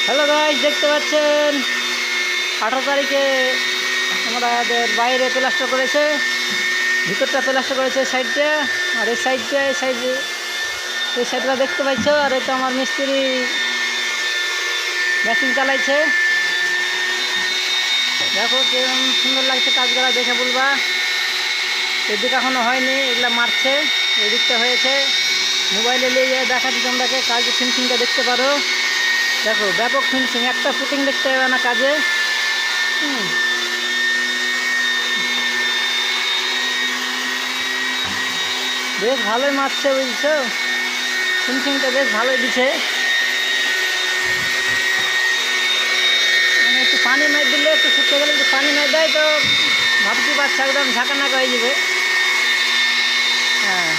Hello guys, দেখতে পাচ্ছেন 18 তারিখে আমাদের বাইরে প্লাস্টার করেছে, ভিতরটা প্লাস্টার করেছে সাইডটা, আর এই সাইডটা এই সাইডটা দেখতে পাচ্ছ। আর এটা আমার মিস্ত্রি মেশিন চালাইছে। দেখো কেমন সুন্দর লাগছে কাজগুলা, দেখে বলবা। এদিক এখনো হয়নি, এগুলা মারছে, এদিকটা হয়েছে। মোবাইলে নিয়ে দেখাচ্ছি তোমরাকে, কাজ ফিনিশিংটা দেখতে পারো। দেখো ব্যাপক ফিনিশিং, একটা ফুটিং দেখতে হবে না কাজে। বেশ ভালোই মারছে, বুঝছো, ফিনিশিংটা বেশ ভালোই দিছে। একটু পানি মার দিলে, একটু শুকিয়ে গেলে একটু পানি মার দেয় তো ভাবছি বাচ্চা একদম ঝাঁকানাকা হয়ে যাবে। হ্যাঁ,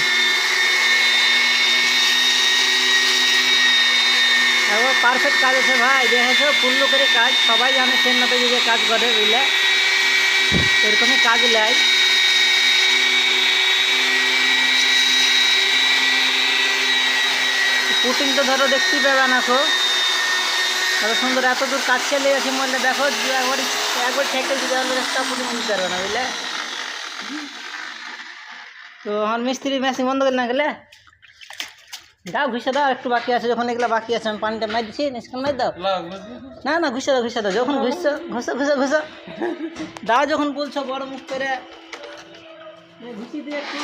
একবার পারফেক্ট কাজ আছে ভাই, দেখেছো ফুল্ল করে কাজ। সবাই জানে চেন্নাতে যে কাজ করে, বুঝলে, এরকমই কাজ নেয়। পুটিং তো ধরো দেখতেই পাবে না, এত সুন্দর, এত দূর কাজ চলে গেছে বললে দেখো, একবার ঠেকে দিতে পারলে একটা পুটিং দিতে পারবে না, বুঝলে। তো আমার মিস্ত্রি মেশিন বন্ধ করে না গেলে দাও, ঘুষে দাও, একটু বাকি আছে। যখন এগুলো বাকি আছে আমি পানিটা মাই দিচ্ছি, নিষ্কান মাই দাও। না ঘুষে দাও, যখন ঘুষছো ঘুষো দাও, যখন বলছো বড় মুখ করে ঘুষি দিয়ে একটু।